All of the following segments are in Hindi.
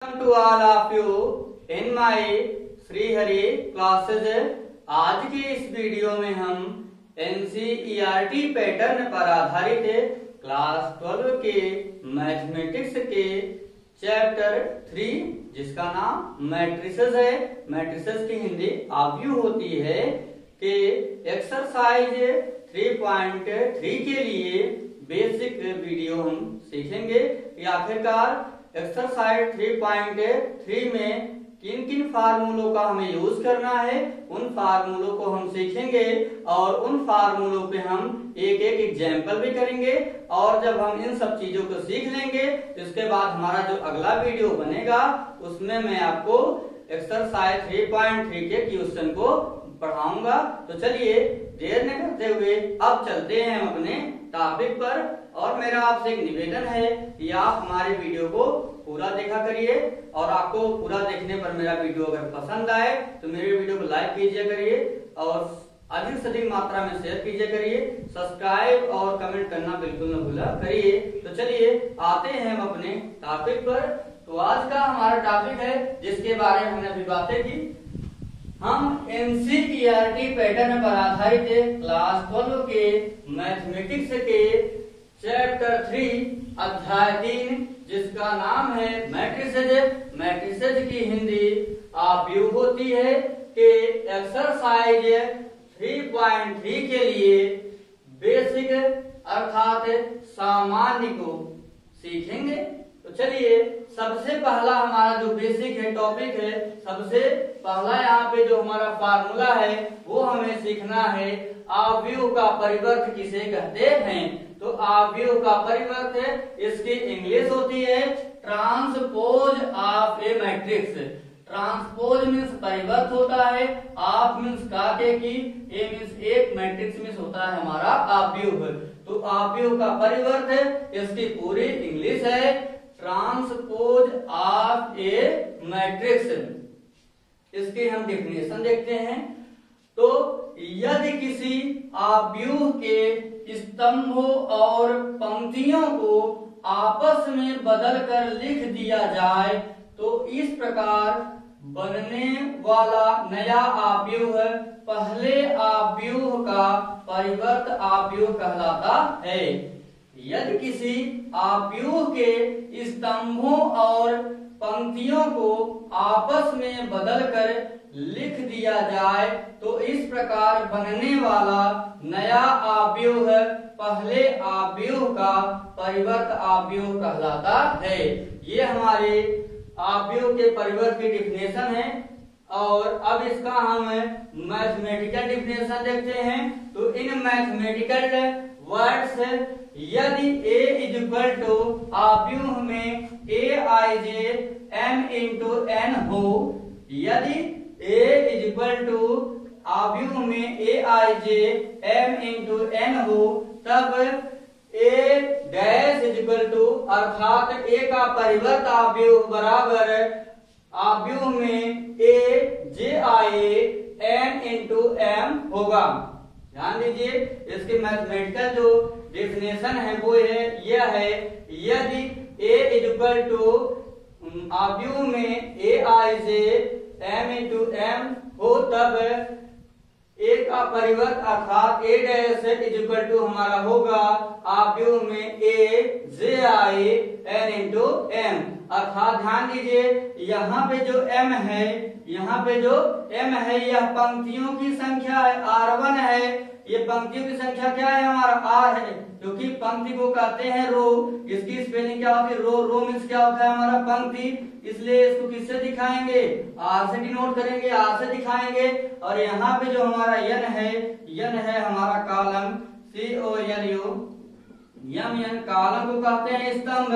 Welcome to all of you in my Shri Hari classes. आज के इस वीडियो में हम NCERT पैटर्न पर आधारित क्लास 12 के मैथमेटिक्स के चैप्टर 3 जिसका नाम मैट्रिसेस है, मैट्रिसेस की हिंदी आव्यूह होती है, के एक्सरसाइज 3.3 के लिए बेसिक वीडियो हम सीखेंगे। आखिरकार एक्सरसाइज 3.3 में किन किन फार्मूलों का हमें यूज करना है उन फार्मूलों को हम सीखेंगे और उन फार्मूलों पे हम एक एक एग्जाम्पल भी करेंगे। और जब हम इन सब चीजों को सीख लेंगे तो इसके बाद हमारा जो अगला वीडियो बनेगा उसमें मैं आपको एक्सरसाइज 3.3 के क्वेश्चन को पढ़ाऊंगा। तो चलिए देर न करते हुए अब चलते हैं हम अपने टॉपिक पर। और मेरा आपसे एक निवेदन है कि आप हमारे वीडियो को पूरा देखा करिए और आपको पूरा देखने पर मेरा वीडियो अगर पसंद आए तो मेरे वीडियो को लाइक कीजिए करिए और अधिक से अधिक मात्रा में शेयर कीजिए करिए, सब्सक्राइब और कमेंट करना बिल्कुल न भूला करिए। तो चलिए आते हैं हम अपने टॉपिक पर। तो आज का हमारा टॉपिक है जिसके बारे में हमने अभी बातें की, हम NCERT पैटर्न पर आधारित क्लास 12 के मैथमेटिक्स के चैप्टर 3 अध्याय 3 जिसका नाम है मैट्रिसेज। मैट्रिसेज की हिंदी आव्यूह होती है कि एक्सरसाइज 3.3 के लिए बेसिक अर्थात सामान्य को सीखेंगे। तो चलिए सबसे पहला हमारा जो बेसिक है टॉपिक है, सबसे पहला यहाँ पे जो हमारा फार्मूला है वो हमें सीखना है, आव्यूह का परिवर्त किसे कहते हैं। तो आव्यूह का परिवर्त इसकी इंग्लिश होती है transpose of A matrix. Transpose means परिवर्त होता है, ऑफ मीन्स काटे की, ए मीन्स एक, मैट्रिक्स मीन्स होता है हमारा आव्यूह। तो आव्यूह का परिवर्त इसकी पूरी इंग्लिश है ट्रांसपोज ऑफ ए मैट्रिक्स। इसकी हम डेफिनेशन देखते हैं। तो यदि किसी आव्यूह के स्तंभों और पंक्तियों को आपस में बदलकर लिख दिया जाए तो इस प्रकार बनने वाला नया आव्यूह पहले आव्यूह का परिवर्त आव्यूह कहलाता है। यदि किसी आव्यूह के स्तंभों और पंक्तियों को आपस में बदलकर लिख दिया जाए तो इस प्रकार बनने वाला नया आव्यूह पहले आव्यूह का परिवर्त आव्यूह कहलाता है। ये हमारे आव्यूह के परिवर्त की डिफिनेशन है। और अब इसका हम मैथमेटिकल डिफिनेशन देखते हैं। तो इन मैथमेटिकल वर्ड्स, यदि A इज इक्वल टू आव्यूह में Aij m इंटू n हो, यदि A इज इक्वल टू आव्यूह में Aij m इंटू n हो तब A dash is equal to अर्थात A का परिवर्त आव्यूह बराबर आव्यूह में Aj n इंटू m होगा। ध्यान दीजिए इसके मैथमेटिकल जो डेफिनेशन है वो है यह है, यदि A इज इक्वल टू आव्यूह में Aij m इंटू m हो तब A का परिवर्त अर्थात A dash is equal to हमारा होगा आव्यूह में Aj n इंटू m। अर्थात ध्यान दीजिए यहाँ पे जो m है, यहाँ पे जो m है यह पंक्तियों की संख्या है, r1 है। ये पंक्तियों की संख्या क्या है हमारा r है, क्योंकि पंक्ति को कहते हैं रो। इसकी स्पेलिंग क्या होती है रो, रो मीन्स क्या होता है हमारा पंक्ति, इसलिए इसको किससे दिखाएंगे r से डिनोट करेंगे, r से दिखाएंगे। और यहाँ पे जो हमारा n है हमारा कॉलम COLU m कॉलम को कहते हैं स्तंभ,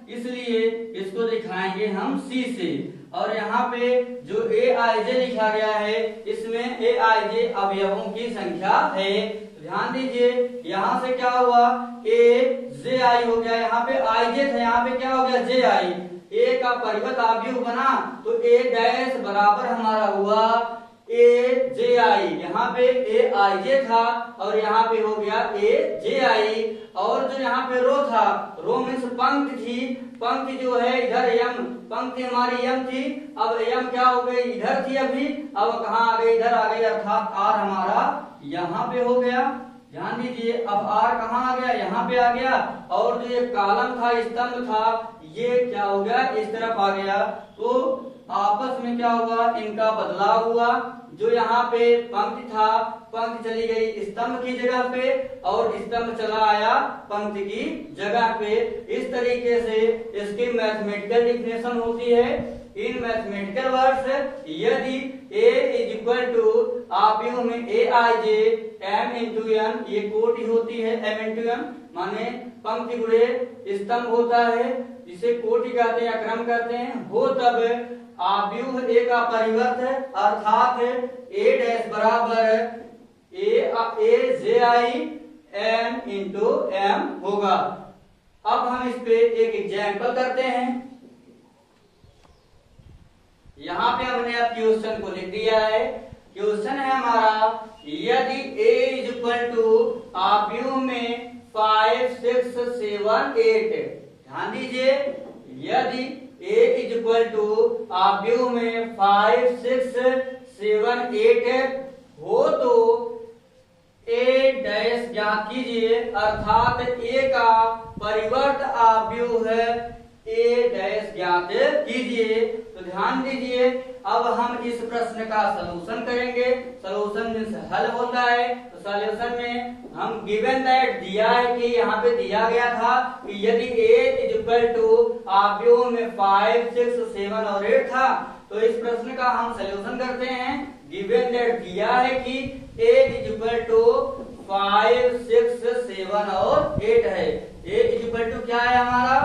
इसलिए इसको दिखाएंगे हम C से। और यहाँ पे जो Aij लिखा गया है इसमें Aij अवयवों की संख्या है। ध्यान दीजिए यहाँ से क्या हुआ Aj हो गया, यहाँ पे Ij था, यहाँ पे क्या हो गया Ji। A का परिवर्त आव्यूह बना तो A डैश बराबर हमारा हुआ ए जे आई, यहाँ पे ए आई जे था और यहाँ पे हो गया ए जे आई। और जो यहाँ पे रो था, रो मीन्स पंक्ति थी, पंक्ति जो है इधर यम, पंक्ति हमारी यम थी, अब यम क्या हो गई इधर थी अभी, अब कहाँ आ गई इधर आ गई, अर्थात आर हमारा यहाँ पे हो गया। ध्यान दीजिए अब आर कहाँ आ गया, यहाँ पे आ गया। और जो ये कॉलम था स्तंभ था ये क्या हो गया इस तरफ आ गया। तो आपस में क्या हुआ, इनका बदलाव हुआ। जो यहाँ पे पंक्ति था, पंक्ति चली गई स्तंभ की जगह पे और स्तंभ चला आया पंक्ति की जगह पे। इस तरीके से इसकी मैथमेटिकल डिफिनेशन होती है। इन मैथमेटिकल वर्ड्स यदि a इज इक्वल टू आप यू में ए आई जे एम इंटू एन, ये कोटि होती है एम इंटू एन, माने पंक्ति गुणे स्तंभ होता है, जिसे कोटि कहते हैं या क्रम कहते हैं, हो तब आव्यूह ए का परिवर्त है, अर्थात ए डैश बराबर ए जे आई एन इंटू एम होगा। अब हम इस पे एक एग्जाम्पल करते हैं। यहाँ पे हमने अब क्वेश्चन को लिख दिया है। क्वेश्चन है हमारा यदि a इज इक्वल टू आव्यूह में 5 6 7 8, ध्यान दीजिए यदि a इज इक्वल टू आव्यूह में 5 6 7 8 हो तो a डैश ज्ञात कीजिए, अर्थात a का परिवर्त आव्यूह है a डैश ज्ञात कीजिए। तो ध्यान दीजिए अब हम इस प्रश्न का सलूशन करेंगे। सलूशन मीन्स हल होता है। तो सॉल्यूशन में हम गिवन दैट दिया है कि यहाँ पे दिया गया था कि यदि a इज इक्वल टू आव्यूह में 5 6 7 और 8 था, तो इस प्रश्न का हम सलूशन करते हैं। गिवन दैट दिया है कि a इज इक्वल टू 5 6 7 और 8 है। a इज इक्वल टू क्या है हमारा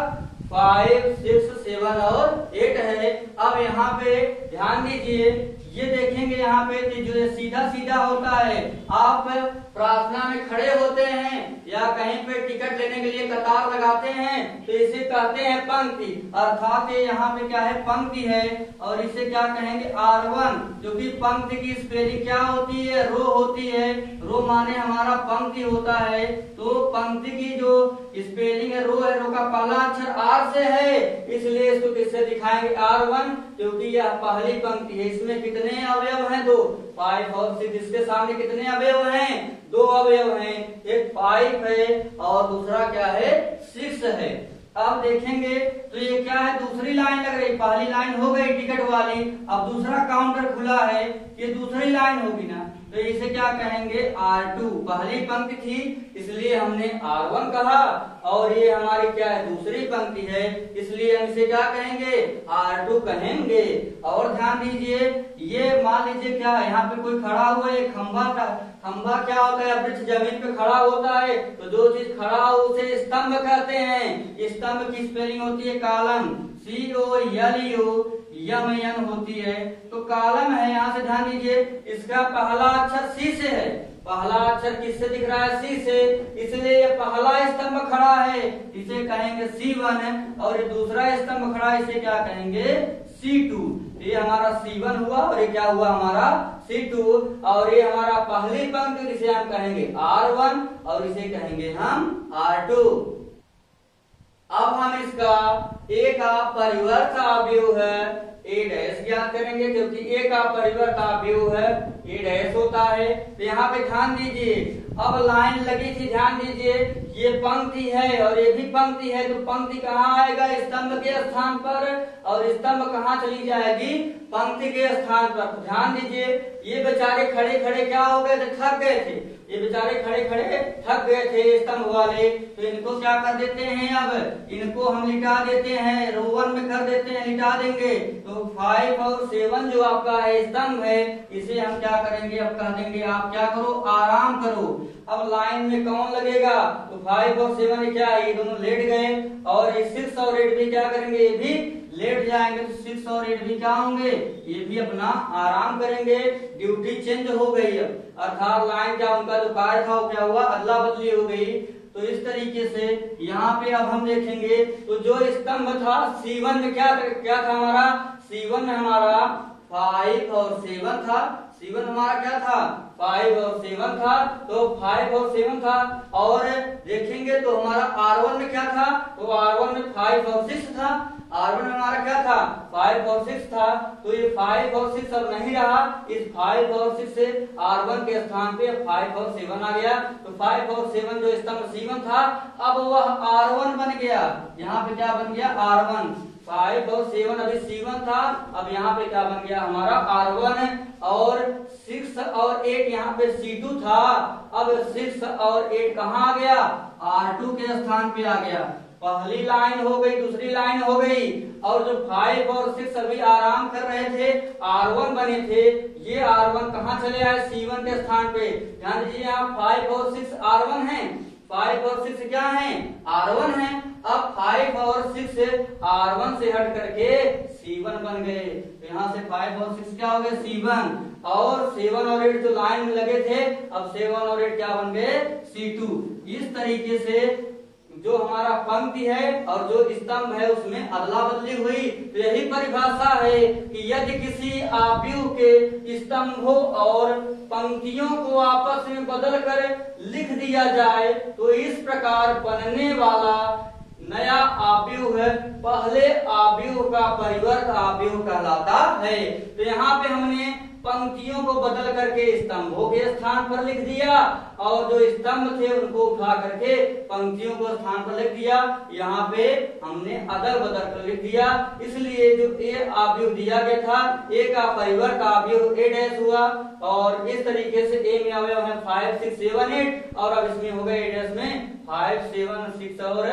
5 6 7 और 8 है। अब यहाँ पे ध्यान दीजिए ये देखेंगे यहाँ पे जो सीधा सीधा होता है, आप प्रार्थना में खड़े होते हैं या कहीं पे टिकट लेने के लिए कतार लगाते हैं तो इसे कहते हैं पंक्ति, अर्थात ये यहाँ पे क्या है पंक्ति है। और इसे क्या कहेंगे R1, जो कि पंक्ति की स्पेलिंग क्या होती है रो होती है। रो माने हमारा पंक्ति होता है। तो पंक्ति की जो स्पेलिंग है रो का पहला अक्षर R से है, इसलिए इसको किससे दिखाएंगे R1, क्योंकि यह पहली पंक्ति है। इसमें कितने अवयव हैं 2, 5 और 6। इसके सामने कितने अवयव हैं 2 अवयव हैं, एक 5 है और दूसरा क्या है 6 है। अब देखेंगे तो ये क्या है दूसरी लाइन लग रही, पहली लाइन हो गई टिकट वाली, अब दूसरा काउंटर खुला है, ये दूसरी लाइन होगी ना, तो इसे क्या कहेंगे R2। पहली पंक्ति थी इसलिए हमने R1 कहा, और ये हमारी क्या है दूसरी पंक्ति है इसलिए हम इसे क्या कहेंगे R2 कहेंगे। और ध्यान दीजिए ये मान लीजिए क्या यहाँ पे कोई खड़ा हुआ है, खंभा क्या होता है वृक्ष जमीन पे खड़ा होता है, तो जो चीज खड़ा हो उसे स्तंभ कहते हैं। स्तंभ की स्पेलिंग होती है कॉलम, COLU यम यन होती है। तो कॉलम है, यहाँ से ध्यान दीजिए इसका पहला अक्षर C से है, पहला अक्षर किससे दिख रहा है C से, इसलिए ये पहला स्तंभ खड़ा है इसे कहेंगे C1 और ये दूसरा स्तंभ खड़ा है इसे क्या कहेंगे C2। ये हमारा C1 हुआ और ये क्या हुआ हमारा C2, और ये हमारा पहली पंक्ति जिसे हम कहेंगे R1 और इसे कहेंगे हम R2। अब हम इसका A का परिवर्त अवयव है A डैश ज्ञात करेंगे, क्योंकि A का परिवर्त अवयव है A डैश होता है। तो यहाँ पे ध्यान दीजिए अब लाइन लगी थी, ध्यान दीजिए ये पंक्ति है और ये भी पंक्ति है, तो पंक्ति कहाँ आएगा स्तंभ के स्थान पर और स्तंभ कहाँ चली जाएगी पंक्ति के स्थान पर। तो ध्यान दीजिए ये बेचारे खड़े खड़े क्या हो गए थे, थक गए थे, ये बेचारे खड़े खड़े थक गए थे स्तंभ वाले, तो इनको क्या कर देते हैं अब इनको हम लिटा देते हैं, रो 1 में कर देते हैं, लिटा देंगे। तो 5 और 7 जो आपका है स्तंभ है इसे हम क्या करेंगे अब कह देंगे आप क्या करो आराम करो। अब लाइन में कौन लगेगा, तो 5 और 7 क्या है ये दोनों लेट गए, और ये 6 और 8 भी क्या करेंगे ये भी लेट जाएंगे। तो 6 और 8 भी क्या होंगे ये भी अपना आराम करेंगे, ड्यूटी चेंज हो गई अब, अर्थात लाइन क्या उनका जो कार्य था वो क्या हुआ अदला बदली हो गई। तो इस तरीके से यहाँ पे अब हम देखेंगे तो जो स्तंभ था C1 में क्या था हमारा C1 में हमारा 5 और 7 था, C1 हमारा क्या था 5 और 7 था, तो 5 और 7 था। और देखेंगे तो हमारा R1 में क्या था, तो R1 में 5 और 6 था। R1 में हमारा क्या था 5 और 6 था, तो ये 5 और 6 अब नहीं रहा, इस 5 और 6 से R1 के स्थान पे 5 और 7 आ गया। तो 5 और 7 जो स्तंभ C1 था अब वह R1 बन गया। यहाँ पे क्या बन गया R1, 5 और 7 अभी C1 था, अब यहाँ पे क्या बन गया हमारा R1, और 6 और 8 यहाँ पे C2 था, अब 6 और 8 कहाँ आ गया R2 के स्थान पे आ गया। पहली लाइन हो गई, दूसरी लाइन हो गई, और जो 5 और 6 अभी आराम कर रहे थे R1 बने थे, ये R1 कहाँ चले आए C1 के स्थान पे। ध्यान दीजिए यहाँ 5 और 6 R1 हैं, 5 और 6 क्या हैं R1 हैं। अब 5 और 6 R1 से हट करके C1 बन गए, तो यहाँ से 5 और 6 क्या हो गए C1, और 7 और 8 जो लाइन में लगे थे अब 7 और 8 क्या बन गए C2। इस तरीके से जो हमारा पंक्ति है और जो स्तंभ है उसमें अदला बदली हुई। तो यही परिभाषा है कि यदि किसी आव्यूह के स्तंभों और पंक्तियों को आपस में बदल कर लिख दिया जाए तो इस प्रकार बनने वाला नया आव्यूह पहले आव्यूह का परिवर्त आव्यूह कहलाता है। तो यहाँ पे हमने पंक्तियों को बदल करके स्तंभों के स्थान पर लिख दिया, और जो स्तंभ थे उनको उठा करके पंक्तियों को स्थान पर लिख दिया। यहाँ पे हमने अदल बदल कर लिख दिया, इसलिए जो ए आव्यूह दिया गया था ए का परिवर्त आव्यूह ए डैश हुआ, और इस तरीके से ए में अवयव है 5 6 7 8, और अब इसमें हो गए ए डैश में 5 7 6 और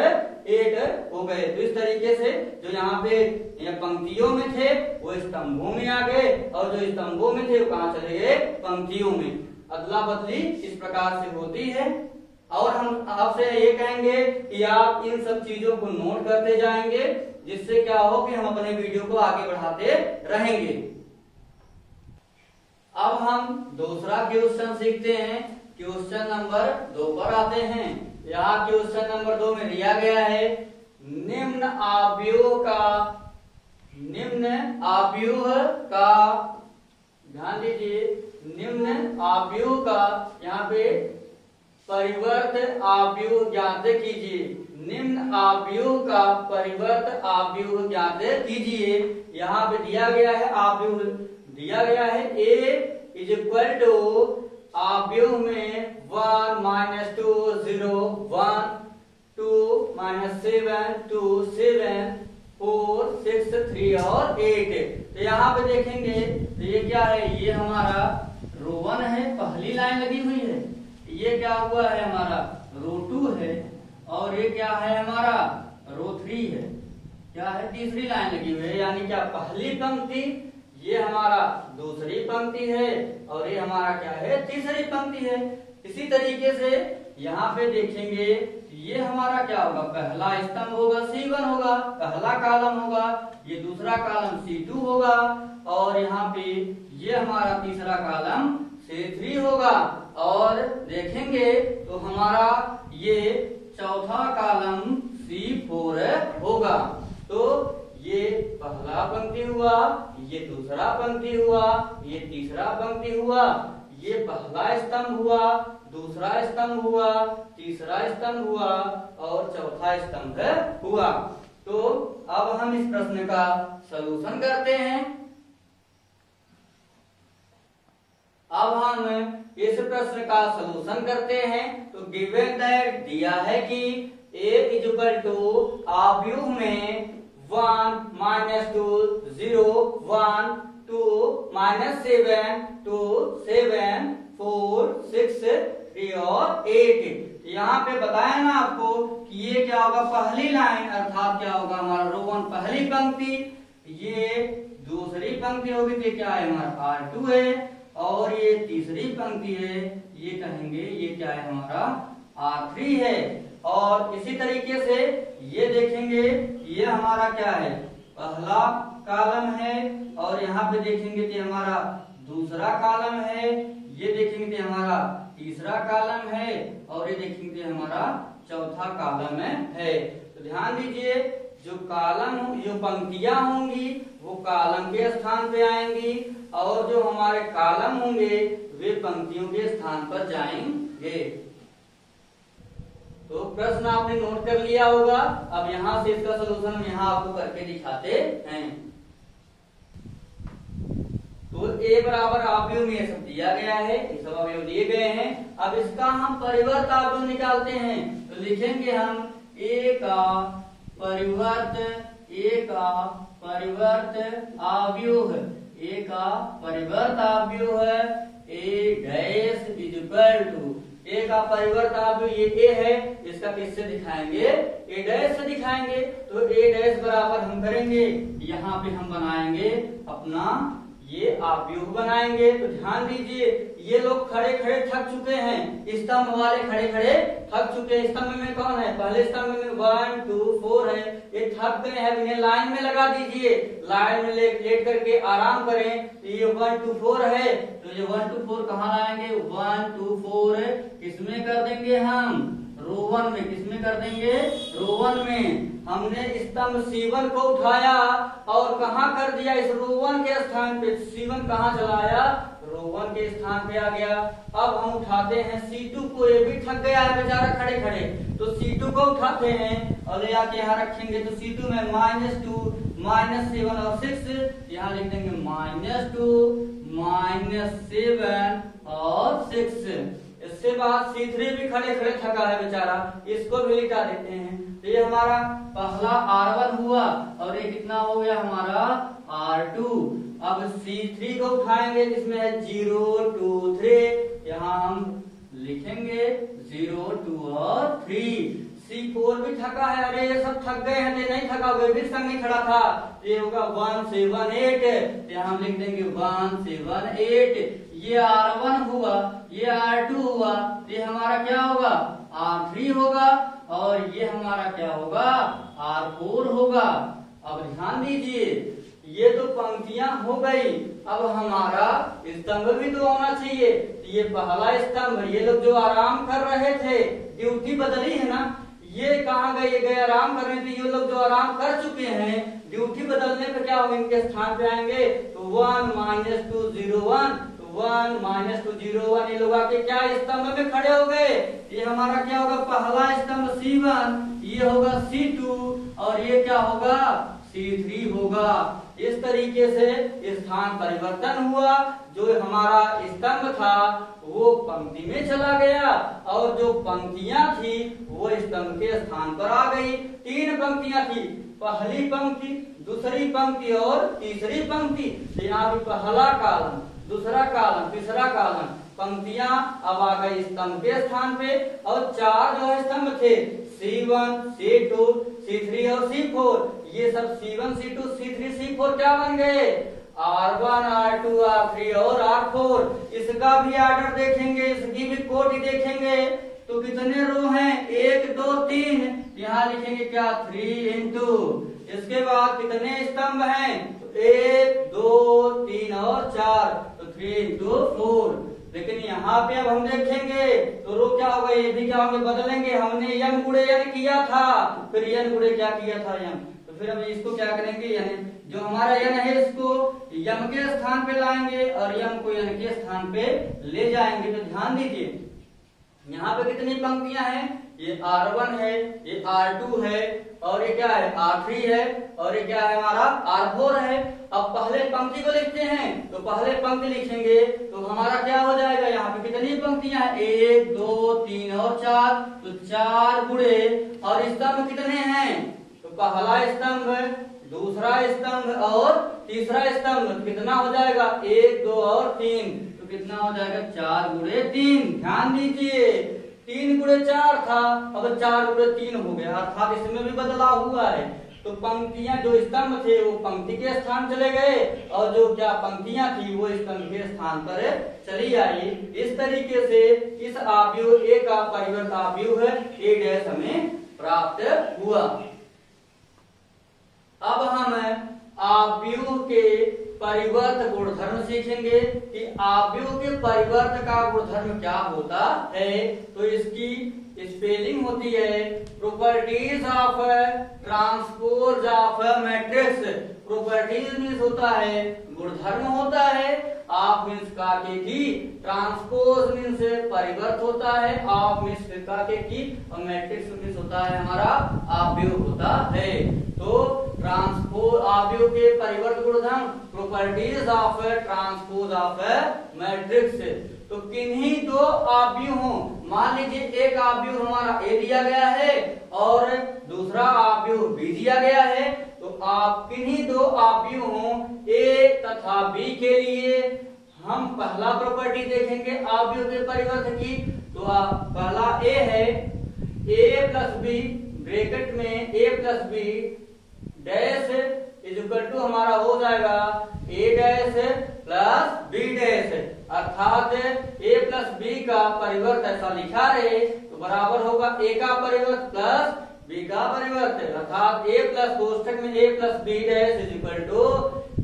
8 हो गए। तो इस तरीके से जो यहाँ पे पंक्तियों में थे वो स्तंभों में आ गए, और जो स्तंभों में थे वो कहाँ चले गए पंक्तियों में। अदला बदली इस प्रकार से होती है। और हम आपसे ये कहेंगे कि आप इन सब चीजों को नोट करते जाएंगे, जिससे क्या हो कि हम अपने वीडियो को आगे बढ़ाते रहेंगे। अब हम दूसरा क्वेश्चन सीखते हैं। क्वेश्चन नंबर 2 पर आते हैं। यहाँ क्वेश्चन नंबर 2 में दिया गया है निम्न आव्यूह का ध्यान दीजिए, निम्न आव्यूह का यहाँ पे परिवर्त आव्यूह ज्ञात कीजिए। निम्न आव्यूह का परिवर्त आव्यूह ज्ञात कीजिए। यहाँ पे दिया गया है आव्यूह दिया गया है A इज इक्वल टू आव्यूह में 1 - 2 0 1 2 - 7 2 7 4 6 3 और 8। तो यहाँ पे देखेंगे तो ये क्या है, ये हमारा रो 1 है, पहली लाइन लगी हुई है। ये क्या हुआ है हमारा रो 2 है, और ये क्या है हमारा रो 3 है। क्या है तीसरी लाइन लगी हुई है, यानी क्या पहली पंक्ति, ये हमारा दूसरी पंक्ति है, और ये हमारा क्या है तीसरी पंक्ति है। इसी तरीके से यहाँ पे देखेंगे ये हमारा क्या होगा, पहला स्तंभ होगा C1 होगा, पहला कॉलम होगा, ये दूसरा कॉलम C2 होगा, और यहाँ पे ये हमारा तीसरा कॉलम C3 होगा, और देखेंगे तो हमारा ये चौथा कॉलम C4 होगा। तो ये पहला पंक्ति हुआ, ये दूसरा पंक्ति हुआ, ये तीसरा पंक्ति हुआ, ये पहला स्तंभ हुआ, दूसरा स्तंभ हुआ, तीसरा स्तंभ हुआ, और चौथा स्तंभ हुआ। तो अब हम इस प्रश्न का सलूशन करते हैं। अब हम इस प्रश्न का सलूशन करते हैं। तो गिवन दैट दिया है कि A इज इक्वल टू आव्यूह में 1 - 2 0 1 2 - 7 2 7 4 6 3 और 8। यहाँ पे बताया ना आपको कि ये क्या होगा पहली लाइन, अर्थात क्या होगा हमारा रो 1 पहली पंक्ति, ये दूसरी पंक्ति होगी, तो क्या है हमारा R2 है, और ये तीसरी पंक्ति है, ये कहेंगे ये क्या है हमारा R3 है। और इसी तरीके से ये देखेंगे ये हमारा क्या है पहला कॉलम है, और यहाँ पे देखेंगे तो हमारा दूसरा कॉलम है, ये देखेंगे तो हमारा तीसरा कॉलम है, और ये देखेंगे हमारा चौथा कॉलम है। तो ध्यान दीजिए जो पंक्तियां होंगी वो कॉलम के स्थान पे आएंगी और जो हमारे कॉलम होंगे वे पंक्तियों के स्थान पर जाएंगे। तो प्रश्न आपने नोट कर लिया होगा। अब यहाँ से इसका सलूशन हम यहाँ आपको करके दिखाते हैं। तो ए बराबर अवयव में ये सब दिया गया है, ये सब अवयव दिए गए हैं। अब इसका हम परिवर्त अवयव निकालते हैं। तो लिखेंगे हम ए का परिवर्त अवयव है, ए का परिवर्त अवयव है ए डैश इज इक्वल टू, ए का परिवर्त अवयव ये ए है, इसका किससे दिखाएंगे, ए डैश से दिखाएंगे। तो ए डैश बराबर हम करेंगे, यहाँ पे हम बनाएंगे अपना ये अवयव बनाएंगे। तो ध्यान दीजिए ये लोग खड़े खड़े थक चुके हैं, स्तंभ वाले खड़े खड़े थक चुके हैं। स्तंभ में कौन है, पहले स्तंभ में 1 2 4 है, ये थक गए हैं। इन्हें लाइन में लगा दीजिए, लाइन में लेट करके आराम करें। तो ये 1 2 4 है, तो ये 1 2 4 कहाँ लाएंगे, 1 2 4 किसमें कर देंगे हम, रो 1 में। किसमें कर देंगे, रो 1 में। हमने स्तंभ C1 को उठाया और कहाँ कर दिया, इस रो 1 के स्थान पे। C1 कहाँ चला आया, रो 1 के स्थान पे आ गया। अब हम उठाते हैं C2 को, ये भी थक गया है बेचारा खड़े खड़े। तो C2 को उठाते हैं और ले आके यहाँ रखेंगे। तो C2 में -2 -7 और 6, यहाँ लिख देंगे -2 -7 और 6। इसके बाद C3 भी खड़े खड़े थका है बेचारा, इसको भी लिटा देते हैं। तो ये हमारा पहला R1 हुआ और ये कितना हो गया हमारा R2। अब C3 को उठाएंगे, जिसमें है 0 2 3, यहाँ हम लिखेंगे 0 2 और 3। C4 भी थका है, अरे ये सब थक गए हैं, ये नहीं थका, वे भी संग नहीं खड़ा था। ये होगा 1 7 8, यहाँ हम लिख देंगे 1 7 8। ये R1 हुआ, ये R2 हुआ, ये हमारा क्या होगा, R3 होगा और ये हमारा क्या होगा, R4 होगा। अब ध्यान दीजिए ये तो पंक्तियां हो गई, अब हमारा स्तंभ भी तो होना चाहिए। ये पहला स्तंभ, ये लोग जो आराम कर रहे थे, ड्यूटी बदली है ना, ये कहाँ गए, ये गए आराम कर रहे थे। ये लोग जो आराम कर चुके हैं, ड्यूटी बदलने पे क्या होगा, इनके स्थान पे आएंगे। तो 1 -2 0 1, 1 -2 0 1, ये लोग आके क्या स्तंभ में खड़े हो गए। ये हमारा क्या होगा, पहला स्तंभ C1, ये होगा C2 और ये क्या होगा, C3 होगा। इस तरीके से स्थान परिवर्तन हुआ। जो हमारा स्तंभ था वो पंक्ति में चला गया और जो पंक्तियां थी वो स्तंभ के स्थान पर आ गई। 3 पंक्तियां थी, पहली पंक्ति, दूसरी पंक्ति और तीसरी पंक्ति। यहाँ पे पहला कॉलम, दूसरा कॉलम, तीसरा कॉलम, पंक्तियां अब आ गई स्तंभ के स्थान पे। और 4 जो है स्तंभ थे, C1 C2 C3 और C4, ये सब C1 C2 C3 C4 क्या बन गए, R1 R2 R3 और R4। इसका भी ऑर्डर देखेंगे, इसकी भी कोटि देखेंगे। तो कितने रो हैं, 1 2 3, यहाँ लिखेंगे क्या 3 into। इसके बाद कितने स्तंभ हैं, 1 2 3 और 4, तो 3 into 4। लेकिन यहाँ पे अब हम देखेंगे तो रो क्या होगा, ये भी क्या होंगे, बदलेंगे। हमने यम गुणे यन किया था, फिर यन गुणे क्या किया था, यम। तो फिर हम इसको क्या करेंगे, यानी जो हमारा यन है इसको यम के स्थान पे लाएंगे और यम को यन के स्थान पे ले जाएंगे। तो ध्यान दीजिए यहाँ पे कितनी पंक्तियां हैं, ये R1 है, ये R2 है और ये क्या है, R3 है और ये क्या है हमारा R4 है। अब पहले पंक्ति को लिखते हैं, तो पहले पंक्ति लिखेंगे तो हमारा क्या हो जाएगा, यहाँ पे कितनी पंक्तियां हैं, 1 2 3 और 4, तो 4 गुणे। और स्तंभ कितने हैं, तो पहला स्तंभ, दूसरा स्तंभ और तीसरा स्तंभ, कितना हो जाएगा, 1 2 और 3, तो कितना हो जाएगा, 4 गुणे 3। ध्यान दीजिए 3 गुणे 4 था, अब 4 गुणे 3 हो गया, अर्थात इसमें भी बदलाव हुआ है। तो पंक्तियां जो स्तंभ थे वो पंक्ति के स्थान चले गए और जो क्या पंक्तियां थी वो स्तंभ के स्थान पर चली आई। इस तरीके से इस अवयव ए का परिवर्त अवयव है ए डैश हमें प्राप्त हुआ। अब हम अवयव के परिवर्त गुणधर्म सीखेंगे कि अवयव के परिवर्त का गुणधर्म क्या होता है। तो इसकी स्पेलिंग होती है properties of transpose of matrix. Properties means होता है गुणधर्म होता है, ऑफ मीन्स का के की, ट्रांसपोज मीन्स परिवर्त होता है, ऑफ मीन्स का के की, और मैट्रिक्स मीन्स होता है हमारा आव्यूह होता है। तो ट्रांसपोज आव्यूह के परिवर्त गुणधर्म properties of transpose of matrix. तो किन्हीं दो आव्यूहों, मान लीजिए एक आव्यूह हमारा ए दिया गया है और दूसरा आव्यूह बी दिया गया है, तो आप किन्हीं दो आव्यूहों ए तथा बी के लिए हम पहला प्रॉपर्टी देखेंगे आव्यूह के परिवर्त की। तो पहला ए है, ए प्लस बी ब्रैकेट में A plus B dash is equal to हमारा हो जाएगा A dash plus B dash, अर्थात ए प्लस बी का परिवर्त ऐसा लिखा रहे तो बराबर होगा ए का परिवर्त प्लस बी का परिवर्त, अर्थात ए प्लस कोष्ठक में A plus B dash is equal to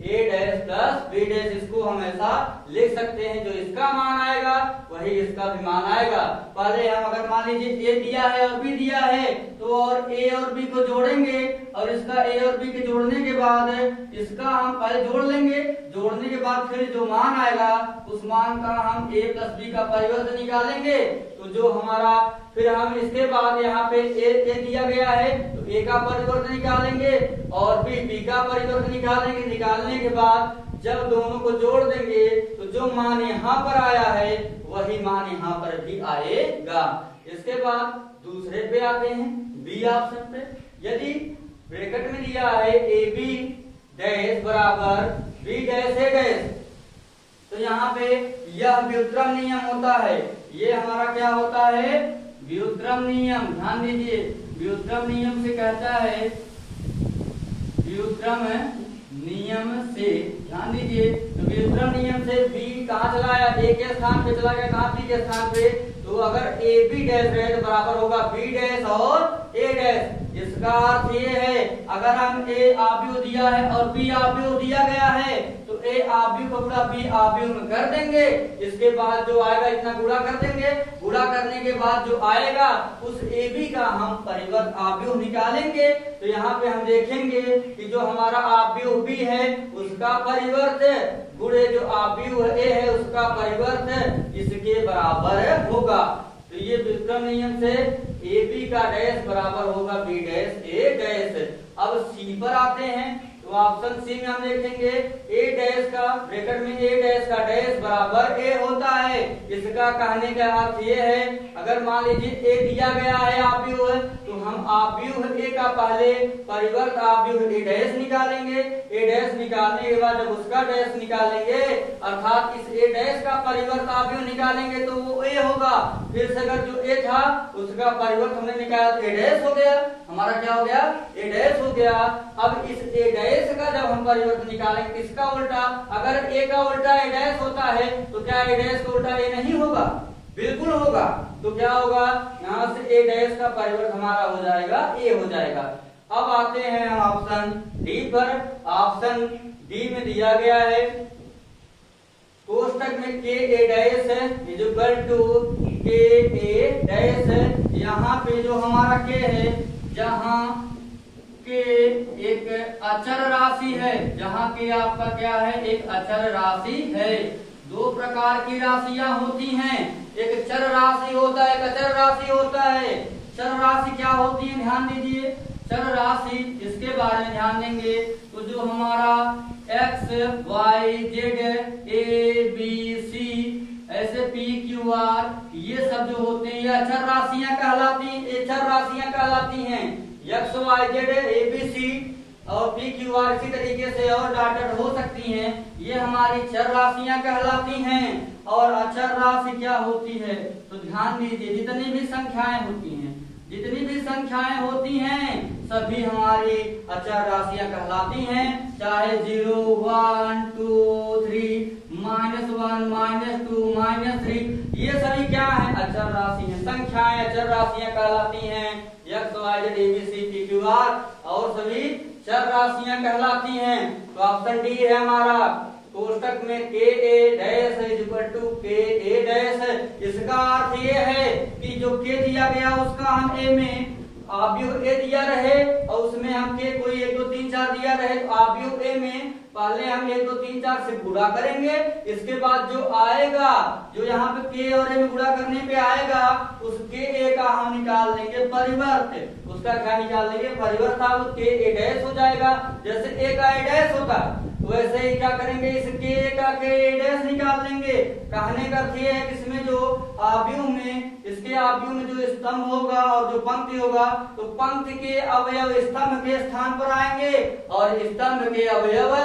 A dash plus B dash. इसको हम ऐसा लिख सकते हैं, जो इसका मान आएगा वही इसका भी मान आएगा। पहले हम अगर मान लीजिए ए दिया है और बी दिया है तो और ए और बी को जोड़ेंगे और इसका ए और बी के जोड़ने के बाद इसका हम पहले जोड़ लेंगे, जोड़ने के बाद फिर जो मान आएगा उस मान का हम ए प्लस बी का परिवर्त निकालेंगे। तो जो हमारा फिर हम इसके बाद यहाँ पे ए दिया गया है तो ए का परिवर्त निकालेंगे और बी का परिवर्त निकालेंगे। निकालने के बाद जब दोनों को जोड़ देंगे तो जो मान यहाँ पर आया है वही मान यहाँ पर भी आएगा। इसके बाद दूसरे पे आते हैं बी ऑप्शन पे। यदि ब्रैकेट में दिया है ए बी डैश बराबर बी डैश ए डैश, तो यहाँ पे यह व्युत्क्रम नियम होता है। ये हमारा क्या होता है? व्युत्क्रम नियम। ध्यान दीजिए, व्युत्क्रम नियम से कहता है, व्युत्क्रम नियम से ध्यान दीजिए, तो व्युत्क्रम नियम से बी कहाँ चला आया? ए के स्थान पे चला गया, कहाँ? बी के स्थान पे। तो अगर ए बी डैश है तो बराबर होगा बी डैश और ए डैश। इसका अर्थ ये है, अगर हम ए आव्यूह दिया है और बी आव्यूह दिया गया है तो ए आव्यूह को गुणा बी आव्यूह में कर देंगे। इसके बाद जो आएगा इतना गुणा कर देंगे, गुणा करने के बाद जो आएगा उस ए बी का हम परिवर्त आव्यूह निकालेंगे। तो यहाँ पे हम देखेंगे कि जो हमारा आव्यूह बी है उसका परिवर्त गुणे जो आव्यूह ए है उसका परिवर्त इसके बराबर होगा। तो ये व्युत्क्रम नियम से ए बी का डैश बराबर होगा बी डैश ए डैश। अब सी पर आते हैं, तो ऑप्शन सी में हम देखेंगे ए डैश का ब्रैकेट में ए डैश का डैश बराबर ए होता है। इसका कहने का अर्थ ये है, अगर मान लीजिए ए दिया गया है आव्यूह, तो हम आव्यूह ए का पहले परिवर्त आव्यूह ए डैश निकालेंगे। ए डैश निकालने के बाद जब उसका डैश निकालेंगे अर्थात इस ए डैश का परिवर्त आव्यूह निकालेंगे तो वो ए होगा। फिर से अगर जो ए था उसका परिवर्त हमने निकाला तो ए डैश हो गया, हमारा क्या हो गया? ए डैश हो गया। अब इस ए डैश का जब हम परिवर्तन निकालेंगे इसका उल्टा, अगर ए का उल्टा ए डैश होता है तो क्या ए डैश का उल्टा ए नहीं होगा? बिल्कुल होगा। तो क्या होगा? यहाँ से ए डैश का परिवर्तन हमारा हो जाएगा ए हो जाएगा। अब आते हैं हम ऑप्शन डी पर। ऑप्शन डी में दिया गया है कोष्टक में के ए डैश इज इक्वल टू के ए डैश। यहाँ पे जो हमारा के है, जहाँ के एक अचर राशि है, जहाँ के आपका क्या है? एक अचर राशि है। दो प्रकार की राशियां होती हैं, एक चर राशि होता है, एक अचर राशि होता है। चर राशि क्या होती है? ध्यान दीजिए, चर राशि इसके बारे में ध्यान देंगे तो जो हमारा X Y Z A B C ऐसे पी क्यू आर ये सब जो होते हैं ये अचर राशियां कहलाती हैं, चर राशियां कहलाती हैं। X Y Z A B C और पी क्यू आर इसी तरीके से और डॉटेड हो सकती हैं, ये हमारी चर राशियां कहलाती हैं। और अचर राशि क्या होती है? तो ध्यान दीजिए, जितनी भी संख्याएं होती हैं, जितनी भी संख्याएं होती हैं सभी हमारी अचर राशियां कहलाती हैं। चाहे 0 1 2 3 -1 -2 -3 ये सभी क्या है? अचर राशि हैं। संख्याएं अचर राशियां कहलाती हैं। X Y Z A B C P Q R और सभी चर राशियां कहलाती हैं। तो ऑप्शन डी है हमारा कोष्टक में KA dash is equal to KA dash. इसका अर्थ ये है कि जो K दिया गया उसका हम A में आव्यूह A दिया रहे और उसमें हम K कोई 1 2 3 4 दिया रहे तो आव्यूह A में पहले हम 1 2 3 4 से गुणा करेंगे। इसके बाद जो आएगा, जो यहाँ पे K और A में गुणा करने पे आएगा, उस KA का हम निकाल लेंगे परिवर्त। उसका क्या निकाल लेंगे? परिवर्त था वो KA डैश हो जाएगा। जैसे A का A डैश होता वैसे ही क्या करेंगे, इस KA का KA डैश निकाल लेंगे। कहने का अर्थ ये है कि इसमें जो आव्यूह में, इसके आव्यूह में जो स्तंभ होगा और जो पंक्ति होगा तो पंक्ति के अवयव स्तंभ के स्थान पर आएंगे और स्तंभ के अवयव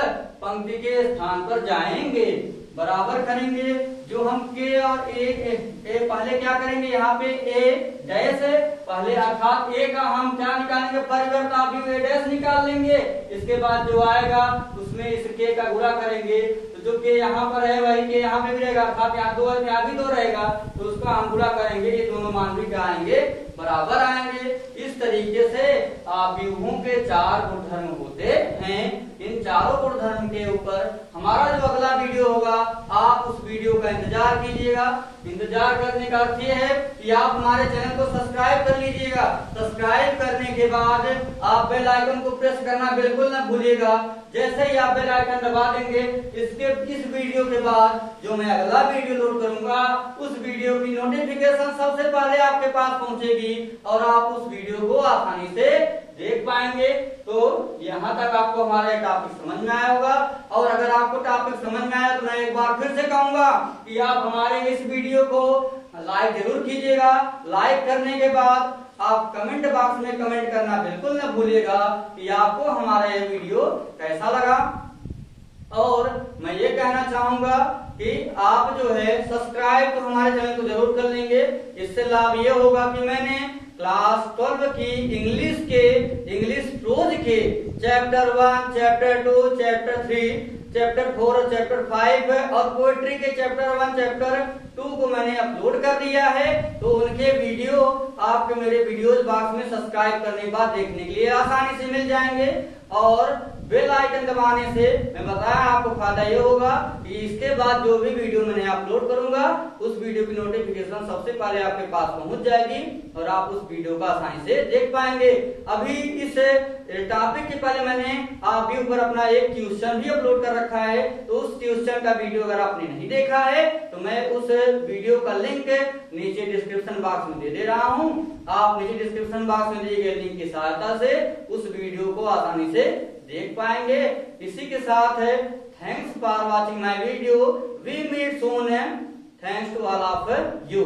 पंक्ति के स्थान पर जाएंगे। बराबर करेंगे जो हम K और A पहले क्या करेंगे, यहाँ पे A डैश है पहले, अर्थात A का हम क्या निकालेंगे? परिवर्त आव्यूह A डैश निकाल लेंगे। इसके बाद जो आएगा उसमें इस K का गुणा करेंगे तो जो K यहाँ पर है वही K यहाँ पे भी रहेगा, अर्थात यहाँ 2 है यहाँ भी 2 रहेगा तो उसका हम गुणा करेंगे। ये दोनों मान भी क्या आएंगे? बराबर आएंगे। इस तरीके से आव्यूहों के 4 गुणधर्म होते हैं। इन चारों गुणधर्म के ऊपर हमारा जो अगला वीडियो होगा आप उस वीडियो का इंतजार कीजिएगा। इंतजार करने का अर्थ ये है कि आप हमारे चैनल को सब्सक्राइब कर लीजिएगा। सब्सक्राइब करने के बाद आप बेल आइकन को प्रेस करना बिल्कुल ना भूलिएगा। जैसे ही आप बेल आइकन दबा देंगे इस वीडियो के बाद जो मैं अगला वीडियो लोड करूंगा उस वीडियो की नोटिफिकेशन सबसे पहले आपके पास पहुंचेगी और आप उस वीडियो को आसानी से देख पाएंगे। तो यहाँ तक आपको हमारा टॉपिक समझ में आया होगा। और अगर आपको टॉपिक समझ में आया तो मैं एक बार फिर से कहूंगा कि आप हमारे इस वीडियो को लाइक जरूर कीजिएगा। लाइक करने के बाद आप कमेंट बॉक्स में कमेंट करना बिल्कुल न भूलिएगा कि आपको हमारा ये वीडियो कैसा लगा। और मैं ये कहना चाहूंगा कि आप जो है सब्सक्राइब तो हमारे चैनल को जरूर कर लेंगे। इससे लाभ ये होगा कि मैंने क्लास 12 की इंग्लिश प्रोज के चैप्टर 1, चैप्टर 2, चैप्टर 3, चैप्टर 4 और चैप्टर 5 और पोएट्री के चैप्टर 1, चैप्टर 2 को मैंने अपलोड कर दिया है। तो उनके वीडियो आपके मेरे वीडियोज बॉक्स में सब्सक्राइब करने के बाद देखने के लिए आसानी से मिल जाएंगे। और बेल आइकन दबाने से मैं बताया आपको फायदा ये होगा कि इसके बाद जो भी वीडियो मैंने अपलोड करूंगा उस वीडियो की नोटिफिकेशन सबसे पहले आपके पास पहुंच जाएगी और आप उस वीडियो को आसानी से देख पाएंगे। अभी इस टॉपिक के पहले मैंने आव्यूह पर अपना एक ट्यूशन भी अपलोड कर रखा है। तो उस ट्यूशन का वीडियो अगर आपने नहीं देखा है तो मैं उस वीडियो का लिंक नीचे डिस्क्रिप्शन बॉक्स में दे रहा हूं। आप नीचे डिस्क्रिप्शन बॉक्स में दिए गए लिंक की सहायता से उस वीडियो को आसानी से देख पाएंगे। इसी के साथ है thanks for watching my video. We meet soon. Thanks to all of you.